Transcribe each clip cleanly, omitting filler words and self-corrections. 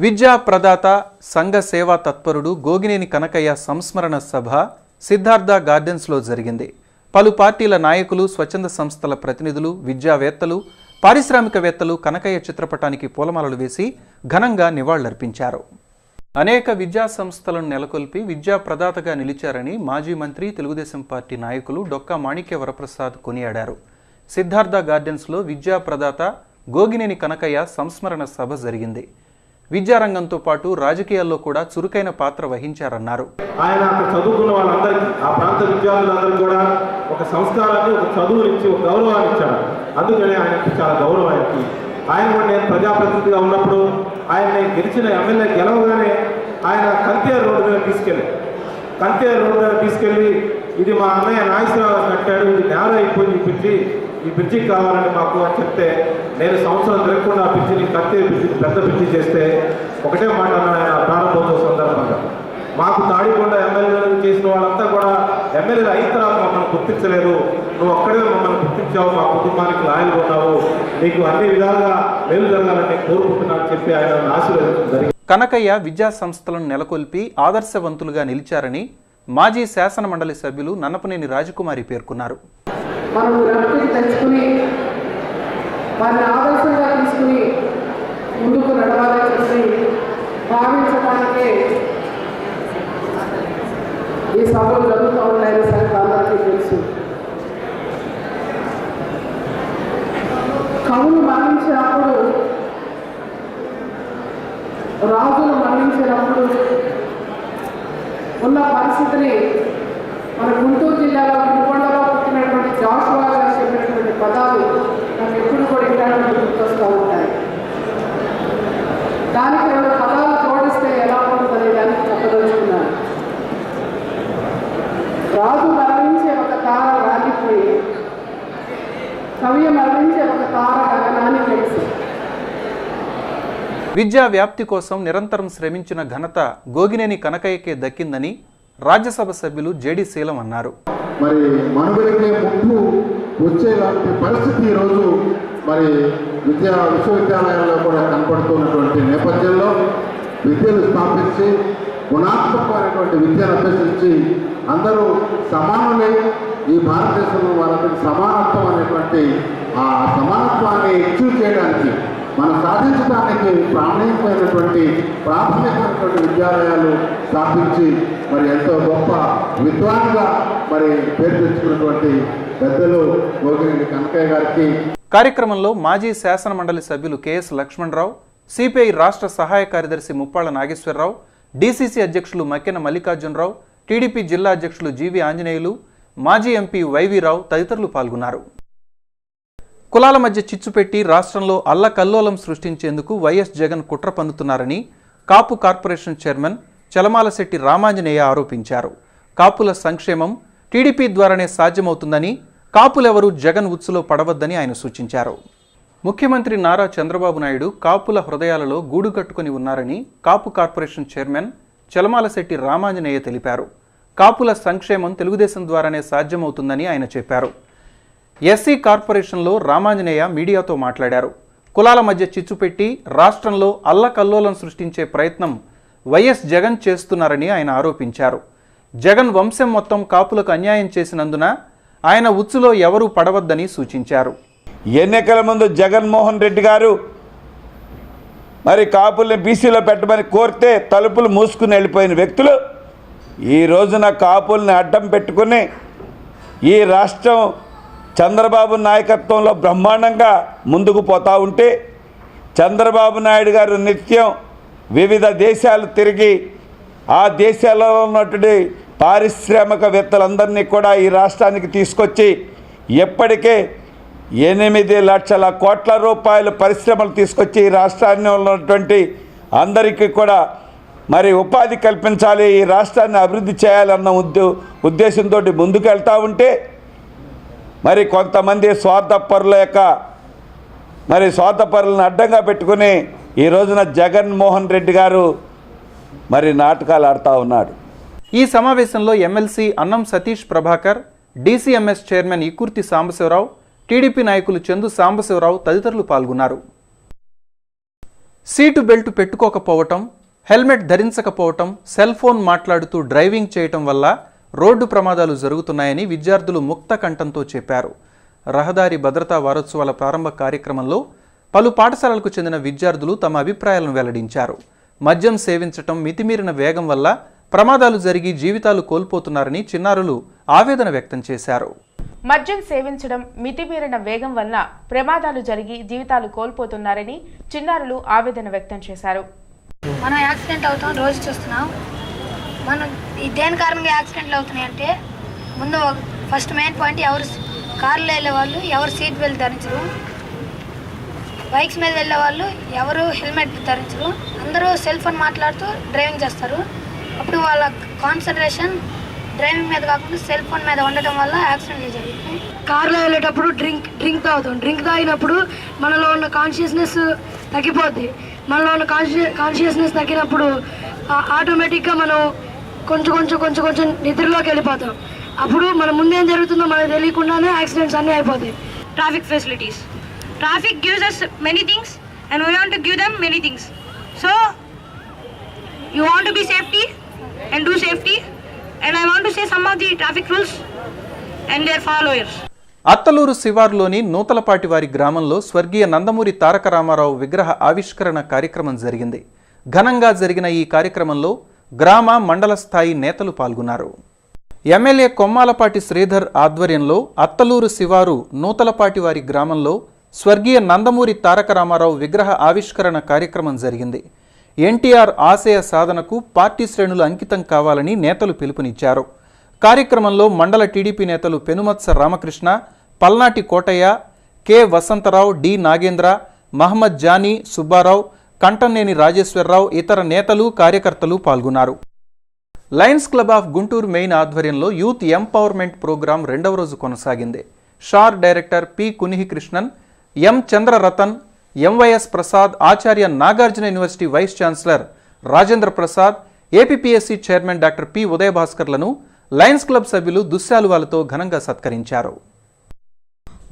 విద్యా ప్రదాత సంఘ సేవా తత్పరుడు గోగినేని కనకయ్య సంస్మరణ సభ సిద్ధార్థ గార్డెన్స్లో జరిగింది. పలు పార్టీల నాయకులు, స్వచ్ఛంద సంస్థల ప్రతినిధులు, విద్యావేత్తలు, పారిశ్రామికవేత్తలు కనకయ్య చిత్రపటానికి పూలమాలలు వేసి ఘనంగా నివాళులర్పించారు. అనేక విద్యా సంస్థలను నెలకొల్పి విద్యా ప్రదాతగా నిలిచారని మాజీ మంత్రి, తెలుగుదేశం పార్టీ నాయకులు డొక్కా మాణిక్య వరప్రసాద్ కొనియాడారు. సిద్ధార్థ గార్డెన్స్లో విద్యా ప్రదాత గోగినేని కనకయ్య సంస్మరణ సభ జరిగింది. విద్యారంగంతో పాటు రాజకీయాల్లో కూడా చురుకైన పాత్ర వహించారన్నారు. ఆయన అక్కడ చదువుకున్న వాళ్ళందరికీ, ఆ ప్రాంత విద్యార్థులందరికీ కూడా ఒక సంస్కారాన్ని, ఒక చదువునిచ్చి, ఒక గౌరవాన్ని ఇచ్చాడు. అందుకని ఆయనకి చాలా గౌరవం. ఆయన కూడా నేను ప్రజాప్రతినిధిగా ఉన్నప్పుడు ఆయన్ని గెలిచిన ఎమ్మెల్యే గెలవగానే ఆయన కంతేరు రోడ్డు మీద తీసుకెళ్ళి ఇది మా అన్నయ్య నాగేశ్వరరావు కట్టాడు, ఇది నేల అయిపోయింది, ఈ బ్రిడ్జికి కావాలని మాకు అని చెప్తే నేను సంవత్సరం తిరగకుండా ఆ బ్రిడ్జిని పెద్ద బ్రిడ్జి చేస్తే ఒకటే మాట అన్నాడు ఆయన ప్రారంభోత్సవ సందర్భంగా. మాకు తాడికొండ ఎమ్మెల్యేలు చేసిన వాళ్ళంతా కూడా ఎమ్మెల్యేలు అయిన తర్వాత మమ్మల్ని గుర్తించలేదు, నువ్వు ఒక్కడే మమ్మల్ని గుర్తించావు, మా కుటుంబానికి లాయలు ఉన్నావు, నీకు అన్ని విధాలుగా మేలు జరగాలని కోరుకుంటున్నాను చెప్పి ఆయన ఆశీర్వదించడం జరిగింది. కనకయ్య విద్యా సంస్థలను నెలకొల్పి ఆదర్శవంతులుగా నిలిచారని మాజీ శాసన మండలి సభ్యులు నన్నపనేని రాజకుమారి పేర్కొన్నారు. మనం రక్తికి తెచ్చుకుని వారిని ఆదర్శంగా తీసుకుని ముందుకు నడవాలని చెప్పి భావించడానికే ఈ సభలు జరుగుతూ ఉంటాయని సంగతి అందరికీ తెలుసు. కవులు మరణించినప్పుడు, రాజులు మరణించినప్పుడు ఉన్న పరిస్థితిని మన గుంటూరు జిల్లాలో వినుకొండలో పుట్టినటువంటి జాషువా గారు చెప్పినటువంటి పదాలు నాకు ఎప్పుడు కూడా ఇంటానికి గుర్తొస్తూ ఉంటాయి. దానికి 2 పదాలు జోడిస్తే ఎలా ఉంటుందనే దానికి చెప్పదలుచుకున్నాను. రాజు మరణించే ఒక తార రాలిపోయి, కవి మరణించే ఒక తార గగనాన్ని తెలిసి. విద్యా వ్యాప్తి కోసం నిరంతరం శ్రమించిన ఘనత గోగినేని కనకయ్యకే దక్కిందని రాజ్యసభ సభ్యులు జేడి శీలం అన్నారు. మరి మనుగడకే ముప్పు వచ్చేలాంటి పరిస్థితి ఈరోజు మరి విశ్వవిద్యాలయాల్లో కూడా కనపడుతున్నటువంటి నేపథ్యంలో విద్యను స్థాపించి గుణాత్మకమైనటువంటి విద్యను అభ్యసించి అందరూ సమానులే, ఈ భారతదేశంలో వాళ్ళకి సమానత్వం అనేటువంటి ఆ సమానత్వాన్ని అచీవ్ చేయడానికి, మనం సాధించడానికి ప్రాథమికమైనటువంటి విద్యాలయాలు స్థాపించి మరి ఎంతో గొప్ప విద్వాన్గా మరి పేరు తెచ్చుకున్నటువంటి పెద్దలు గోగినేని కనకయ్య గారికి. కార్యక్రమంలో మాజీ శాసన మండలి సభ్యులు కెఎస్ లక్ష్మణరావు, సిపిఐ రాష్ట్ర సహాయ కార్యదర్శి ముప్పాళ్ల నాగేశ్వరరావు, డిసిసి అధ్యక్షులు మక్కెన మల్లికార్జునరావు, టీడీపీ జిల్లా అధ్యక్షులు జీవి ఆంజనేయులు, మాజీ ఎంపీ వైవీరావు తదితరులు పాల్గొన్నారు. కులాల మధ్య చిచ్చుపెట్టి రాష్ట్రంలో అల్లకల్లోలం సృష్టించేందుకు వైఎస్ జగన్ కుట్ర పన్నుతున్నారని కాపు కార్పొరేషన్ చైర్మన్ చలమాలశెట్టి రామాంజనేయ ఆరోపించారు. కాపుల సంక్షేమం టీడీపీ ద్వారానే సాధ్యమవుతుందని, కాపులెవరూ జగన్ ఉచ్చులో పడవద్దని ఆయన సూచించారు. ముఖ్యమంత్రి నారా చంద్రబాబు నాయుడు కాపుల హృదయాలలో గూడు కట్టుకుని ఉన్నారని కాపు కార్పొరేషన్ చైర్మన్ చలమాలశెట్టి రామాంజనేయ తెలిపారు. కాపుల సంక్షేమం తెలుగుదేశం ద్వారానే సాధ్యమవుతుందని ఆయన చెప్పారు. ఎస్సీ కార్పొరేషన్లో రామాంజనేయ మీడియాతో మాట్లాడారు. కులాల మధ్య చిచ్చుపెట్టి రాష్ట్రంలో అల్లకల్లోలం సృష్టించే ప్రయత్నం వైఎస్ జగన్ చేస్తున్నారని ఆయన ఆరోపించారు. జగన్ వంశం మొత్తం కాపులకు అన్యాయం చేసినందున ఆయన ఉచ్చులో ఎవరూ పడవద్దని సూచించారు. ఎన్నికల ముందు జగన్మోహన్ రెడ్డి గారు మరి కాపుల్ని బీసీలో పెట్టమని కోరితే తలుపులు మూసుకుని వెళ్ళిపోయిన వ్యక్తులు ఈ రోజున కాపుల్ని అడ్డం పెట్టుకుని ఈ రాష్ట్రం చంద్రబాబు నాయకత్వంలో బ్రహ్మాండంగా ముందుకు పోతూ ఉంటే, చంద్రబాబు నాయుడు గారు నిత్యం వివిధ దేశాలు తిరిగి ఆ దేశాలలో ఉన్నటువంటి పారిశ్రామికవేత్తలందరినీ కూడా ఈ రాష్ట్రానికి తీసుకొచ్చి ఎప్పటికే 8 లక్షల కోట్ల రూపాయల పరిశ్రమలు తీసుకొచ్చి ఈ రాష్ట్రాన్ని ఉన్నటువంటి అందరికీ కూడా మరి ఉపాధి కల్పించాలి, ఈ రాష్ట్రాన్ని అభివృద్ధి చేయాలన్న ఉద్దేశంతో ముందుకు వెళ్తూ ఉంటే మరి కొంతమంది స్వార్థపరులను అడ్డంగా పెట్టుకుని ఈ రోజున జగన్మోహన్ రెడ్డి గారు మరి నాటకాలు ఆడుతూ ఉన్నాడు. ఈ సమావేశంలో MLC Annam Satish Prabhakar, DCMS chairman Ikurthi Sambasivarao, TDP నాయకులు చందు సాంబశివరావు తదితరులు పాల్గొన్నారు. సీటు బెల్ట్ పెట్టుకోకపోవటం, హెల్మెట్ ధరించకపోవటం, సెల్ ఫోన్ మాట్లాడుతూ డ్రైవింగ్ చేయటం వల్ల రోడ్డు ప్రమాదాలు జరుగుతున్నాయని విద్యార్థులు ముక్త కంఠంతో చెప్పారు. రహదారి భద్రతా వారోత్సవాల ప్రారంభ కార్యక్రమంలో పలు పాఠశాలలకు చెందిన విద్యార్థులు తమ అభిప్రాయాలను వెల్లడించారు. మద్యం సేవించటం, మితిమీరిన వేగం వల్ల ప్రమాదాలు జరిగి జీవితాలు కోల్పోతున్నారని చిన్నారులు ఆవేదన వ్యక్తం చేశారు. మద్యం సేవించడం, మితిమీరిన వేగం వల్ల ప్రమాదాలు జరిగి జీవితాలు కోల్పోతున్నారని చిన్నారులు ఆవేదన వ్యక్తం చేశారు. మనం యాక్సిడెంట్ అవుతాం, రోజు చూస్తున్నాం. మనం దేని కారణంగా యాక్సిడెంట్లు అవుతున్నాయి అంటే ముందు ఫస్ట్ మెయిన్ పాయింట్ ఎవరు కార్లో వెళ్ళే వాళ్ళు ఎవరు సీట్ బెల్ట్ ధరించరు, బైక్స్ మీద వెళ్ళే వాళ్ళు ఎవరు హెల్మెట్ ధరించరు, అందరూ సెల్ ఫోన్ మాట్లాడుతూ డ్రైవింగ్ చేస్తారు. అప్పుడు వాళ్ళ కాన్సన్ట్రేషన్ డ్రైవింగ్ మీద కాకుండా సెల్ ఫోన్ మీద ఉండటం వల్ల యాక్సిడెంట్లు జరుగుతాయి. కార్లో వెళ్ళేటప్పుడు డ్రింక్ తాగుతాం. డ్రింక్ తాగినప్పుడు మనలో ఉన్న కాన్షియస్నెస్ తగ్గిపోద్ది. మనలో ఉన్న కాన్షియస్నెస్ తగ్గినప్పుడు ఆటోమేటిక్గా మనం కొంచెం నిద్రలోకి వెళ్ళిపోతాం. అప్పుడు మన ముందేం జరుగుతుందో మనకు తెలియకుండానే యాక్సిడెంట్స్ అన్నీ అయిపోతాయి. Traffic facilities. Traffic gives us many things and we want to give them many things. So you want to be safety and do safety, and I want to say some of the traffic rules and their followers. Attaluru శివార్లోని నూతలపాటి వారి గ్రామంలో స్వర్గీయ నందమూరి తారక రామారావు విగ్రహ ఆవిష్కరణ కార్యక్రమం జరిగింది. ఘనంగా జరిగిన ఈ కార్యక్రమంలో గ్రామ, మండల స్థాయి నేతలు పాల్గొన్నారు. ఎమ్మెల్యే కొమ్మాలపాటి శ్రీధర్ ఆధ్వర్యంలో అత్తలూరు శివారు నూతలపాటి వారి గ్రామంలో స్వర్గీయ నందమూరి తారక రామారావు విగ్రహ ఆవిష్కరణ కార్యక్రమం జరిగింది. ఎన్టీఆర్ ఆశయ సాధనకు పార్టీ శ్రేణులు అంకితం కావాలని నేతలు పిలుపునిచ్చారు. కార్యక్రమంలో మండల టీడీపీ నేతలు పెనుమత్స రామకృష్ణ, పల్నాటి కోటయ్య, కె వసంతరావు, డి నాగేంద్ర, మహమ్మద్ జానీ, సుబ్బారావు, కంటన్నేని రాజేశ్వరరావు, ఇతర నేతలు, కార్యకర్తలు పాల్గొన్నారు. Lions club of Guntur main ఆధ్వర్యంలో యూత్ ఎంపవర్మెంట్ ప్రోగ్రాం 2వ రోజు కొనసాగింది. SHAR director P Kunhi Krishnan, M Chandraratan, MYS Prasad, Acharya Nagarjuna university vice chancellor Rajendra Prasad, APPSC chairman doctor P ఉదయభాస్కర్లను లయన్స్ క్లబ్ సభ్యులు దుశ్శాలువాలతో ఘనంగా సత్కరించారు.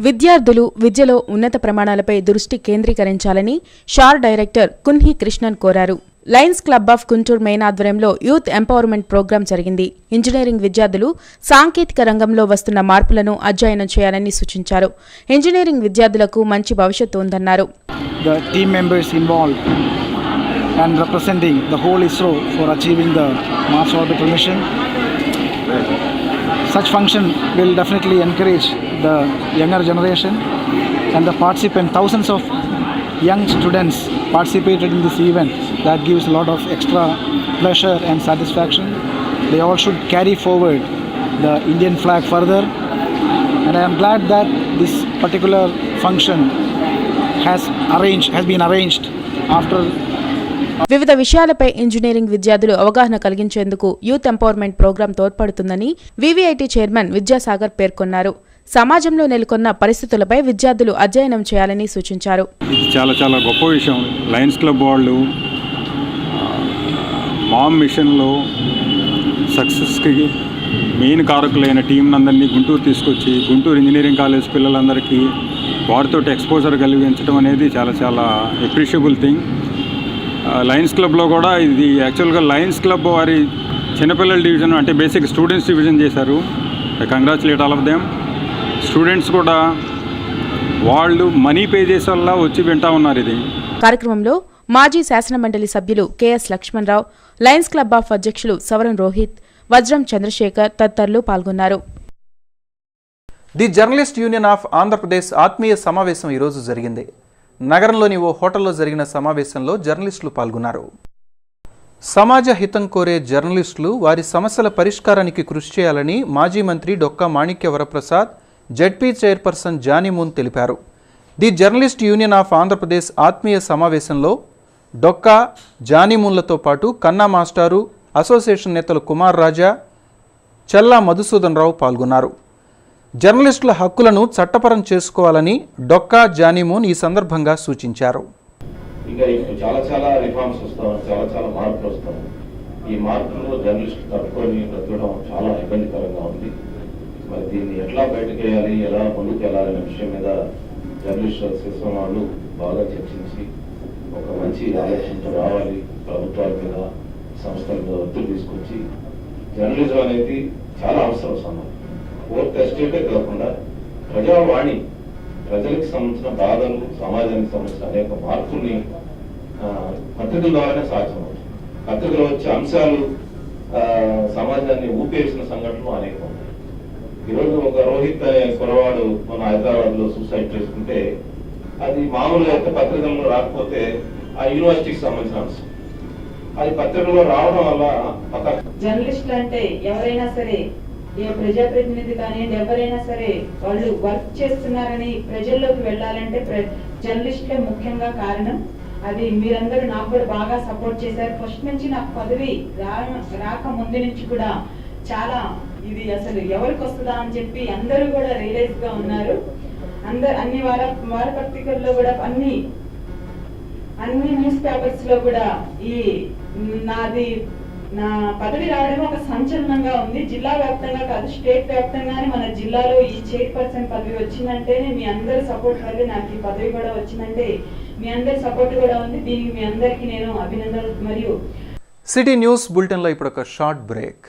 విద్యార్థులు విద్యలో ఉన్నత ప్రమాణాలపై దృష్టి కేంద్రీకరించాలని షార్ డైరెక్టర్ కున్హి కృష్ణన్ కోరారు. Lions club of Guntur main ఆధ్వర్యంలో యూత్ ఎంపవర్మెంట్ ప్రోగ్రాం జరిగింది. ఇంజనీరింగ్ విద్యార్థులు సాంకేతిక రంగంలో వస్తున్న మార్పులను అధ్యయనం చేయాలని సూచించారు. ఇంజనీరింగ్ విద్యార్థులకు మంచి భవిష్యత్తు ఉందన్నారు. The team members involved and representing the whole ISRO for achieving the Mars orbital mission. Such function will definitely encourage the younger generation and the participant. Thousands of young students participated in this event. That gives a lot of extra pleasure and satisfaction. They all should carry forward the Indian flag further, and I am glad that this particular function has been arranged after. వివిధ విషయాలపై engineering విద్యార్థులు అవగాహన కలిగించేందుకు youth empowerment programme తోడ్పడుతుందని VVIT chairman Vidyasagar పేర్కొన్నారు. సమాజంలో నెలకొన్న పరిస్థితులపై విద్యార్థులు అధ్యయనం చేయాలని సూచించారు. చాలా గొప్ప విషయం. లయన్స్ క్లబ్ వాళ్ళు మామ్ మిషన్లో సక్సెస్కి మెయిన్ కారకులైన టీం అందరినీ గుంటూరు తీసుకొచ్చి గుంటూరు ఇంజనీరింగ్ కాలేజ్ పిల్లలందరికీ వారితో ఎక్స్పోజర్ కలిగించడం అనేది చాలా అప్రిషియబుల్ థింగ్. లయన్స్ క్లబ్లో కూడా ఇది యాక్చువల్గా లయన్స్ క్లబ్ వారి చిన్నపిల్లల డివిజన్ అంటే బేసిక్ స్టూడెంట్స్ డివిజన్ చేశారు. I congratulate all of them. Students కూడా వాళ్ళు మనీ పే చేసే వల్ల వచ్చి వింటా ఉన్నారు. ఇది కార్యక్రమంలో మాజీ శాసనమండలి సభ్యులు KS Lakshmanarao, Lions club of అధ్యక్షులు సవరం రోహిత్, వజ్రం చంద్రశేఖర్ తదితరులు పాల్గొన్నారు. The journalist union of Andhra Pradesh ఆత్మీయ సమావేశం ఈరోజు జరిగింది. నగరంలోని ఓ హోటల్లో జరిగిన సమావేశంలో జర్నలిస్టులు పాల్గొన్నారు. సమాజ హితం కోరే జర్నలిస్టులు వారి సమస్యల పరిష్కారానికి కృషి చేయాలని మాజీ మంత్రి డొక్కా మాణిక్య వరప్రసాద్, జెడ్పీ చైర్పర్సన్ జానీమూన్ తెలిపారు. The journalist union of Andhra Pradesh ఆత్మీయ సమావేశంలో డొక్కా, జానీమూన్లతో పాటు కన్నా మాస్టారు, అసోసియేషన్ నేతలు కుమార్ రాజా, చల్లా మధుసూదన్ రావు పాల్గొన్నారు. జర్నలిస్టుల హక్కులను చట్టపరం చేసుకోవాలని డొక్కా, జానీమూన్ ఈ సందర్భంగా సూచించారు. ఇంకా చాలా రిఫార్మ్స్ వస్తాం, చాలా మార్పులు వస్తాం. ఈ మార్పుల్లో జర్నలిస్టులు తట్టుకొని బ్రతకడం చాలా ఇబ్బందికరంగా ఉంది. మరి దీన్ని ఎట్లా బయటకు వేయాలి, ఎలా ముందుకు వెళ్ళాలనే విషయం మీద జర్నలిస్ట్ అసోసియేషన్ వాళ్ళు బాగా చర్చించి ఒక మంచి ఆలోచనతో రావాలి, ప్రభుత్వాల మీద సంస్థల మీద ఒత్తిడి తీసుకొచ్చి జర్నలిజం అనేది చాలా అవసరం. ఫోర్త్ ఎస్టేటే కాకుండా ప్రజావాణి, ప్రజలకు సంబంధించిన బాధలు, సమాజానికి సంబంధించిన అనేక మార్పుల్ని పత్రికల ద్వారానే సాధ్యమవుతుంది. పత్రికలు వచ్చే అంశాలు సమాజాన్ని ఊపేసిన సంఘటనలు అనేకం ఉన్నాయి. ఈరోజు ఒక రోహిత్ అనే కురవాడు మన హైదరాబాద్లో సూసైడ్ చేసుకుంటే అది మామూలుగా అయితే పత్రికల్లో రాకపోతే ఆ యూనివర్సిటీకి సంబంధించిన అంశం అది పత్రికల్లో రావడం వల్ల జర్నలిస్టులు అంటే ఎవరైనా సరే, ఏ ప్రజాప్రతినిధి కానివ్వండి, ఎవరైనా సరే వాళ్ళు వర్క్ చేస్తున్నారని ప్రజల్లోకి వెళ్ళాలంటే జర్నలిస్టులే ముఖ్యంగా కారణం. అది మీరందరూ నాకు కూడా బాగా సపోర్ట్ చేశారు. ఫస్ట్ నుంచి నాకు పదవి రాక ముందు నుంచి కూడా చాలా ఇది అసలు ఎవరికి వస్తుందా అని చెప్పి అందరూ కూడా రియలైజ్ గా ఉన్నారు. అన్ని వారపత్రికల్లో కూడా అన్ని న్యూస్ పేపర్స్ లో కూడా ఈ నా పదవి రావడం ఒక సంచలనంగా ఉంది. జిల్లా వ్యాప్తంగా కాదు, స్టేట్ వ్యాప్తంగానే మన జిల్లాలో ఈ చైర్పర్సన్ పదవి వచ్చిందంటేనే మీ అందరి సపోర్ట్ వల్లే నాకు ఈ పదవి కూడా వచ్చిందంటే మీ అందరి సపోర్ట్ కూడా ఉంది. దీనికి మీ అందరికీ నేను అభినందనలు. మరియు సిటీ న్యూస్ బులెటిన్లో ఇప్పుడు ఒక షార్ట్ బ్రేక్.